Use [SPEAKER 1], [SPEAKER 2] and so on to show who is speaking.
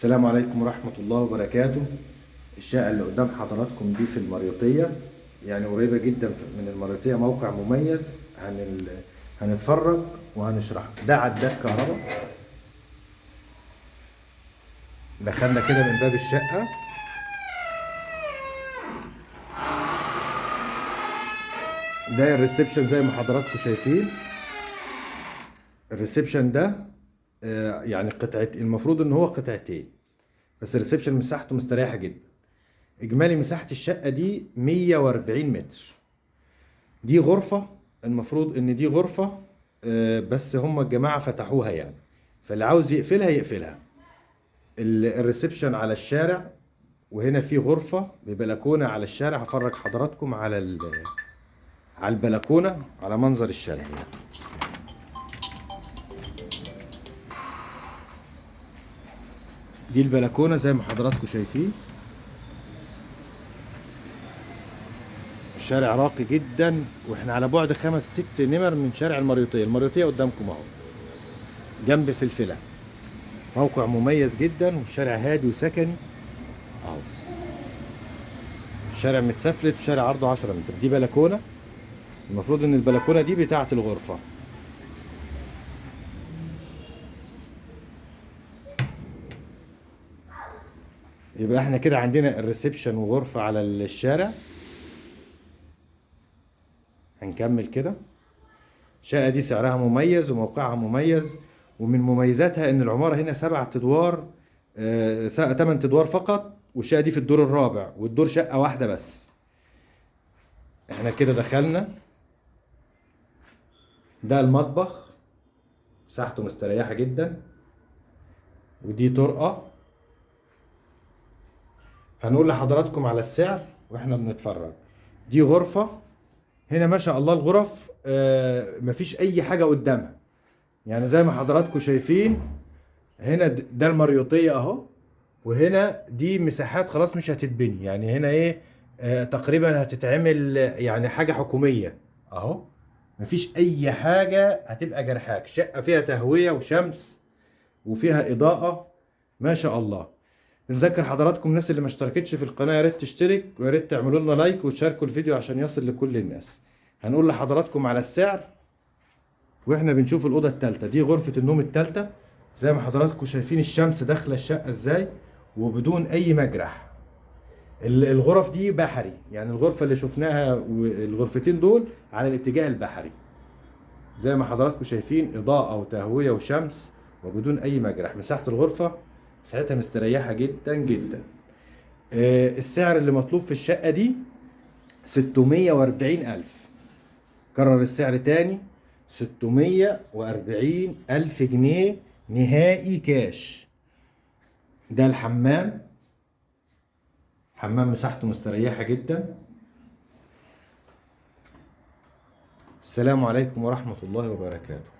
[SPEAKER 1] السلام عليكم ورحمة الله وبركاته. الشقة اللي قدام حضراتكم دي في المريوطية، يعني قريبة جدا من المريوطية، موقع مميز. هنتفرج وهنشرح. ده عداد كهرباء. دخلنا كده من باب الشقة، ده الريسبشن زي ما حضراتكم شايفين. الريسبشن ده يعني المفروض ان هو قطعتين، بس الريسبشن مساحته مستريحة جدا. اجمالي مساحة الشقة دي 140 متر. دي غرفة، المفروض ان دي غرفة، بس هم الجماعة فتحوها يعني، فاللي عاوز يقفلها يقفلها. الريسبشن على الشارع، وهنا في غرفة ببلكونة على الشارع. هفرج حضراتكم على البلكونة، على منظر الشارع يعني. دي البلكونة زي ما حضراتكم شايفين. الشارع راقي جدا، واحنا على بعد 5-6 نمر من شارع المريوطية. المريوطية قدامكم اهو، جنب فلفلة. موقع مميز جدا، والشارع هادي وسكني اهو. الشارع متسفلت، شارع عرضه 10 متر. دي بلكونة، المفروض ان البلكونة دي بتاعة الغرفة. يبقى احنا كده عندنا الريسبشن وغرفة على الشارع. هنكمل كده. الشقة دي سعرها مميز وموقعها مميز، ومن مميزاتها ان العمارة هنا 7 ادوار، 8 ادوار فقط، والشقة دي في الدور الرابع، والدور شقة واحدة بس. احنا كده دخلنا. ده المطبخ، مساحته مستريحة جدا. ودي طرقة. هنقول لحضراتكم على السعر واحنا بنتفرج. دي غرفة. هنا ما شاء الله الغرف مفيش اي حاجة قدامها، يعني زي ما حضراتكم شايفين. هنا ده المريوطية اهو، وهنا دي مساحات خلاص مش هتتبني، يعني هنا ايه، تقريبا هتتعمل يعني حاجة حكومية اهو. مفيش اي حاجة هتبقى جرحاك. شقة فيها تهوية وشمس وفيها اضاءة ما شاء الله. بنذكر حضراتكم الناس اللي ما اشتركتش في القناة، يا ريت تشترك، ويا ريت تعملوا لنا لايك وتشاركوا الفيديو عشان يصل لكل الناس. هنقول لحضراتكم على السعر واحنا بنشوف الأوضة التالتة. دي غرفة النوم التالتة. زي ما حضراتكم شايفين الشمس داخلة الشقة ازاي، وبدون اي مجرح. الغرف دي بحري، يعني الغرفة اللي شفناها والغرفتين دول على الاتجاه البحري. زي ما حضراتكم شايفين، إضاءة وتهوية وشمس وبدون أي مجرح. مساحة الغرفة مساحتها مستريحة جدا جدا. السعر اللي مطلوب في الشقة دي 640 ألف. كرر السعر تاني، 640 ألف جنيه نهائي كاش. ده الحمام. حمام مساحته مستريحة جدا. السلام عليكم ورحمة الله وبركاته.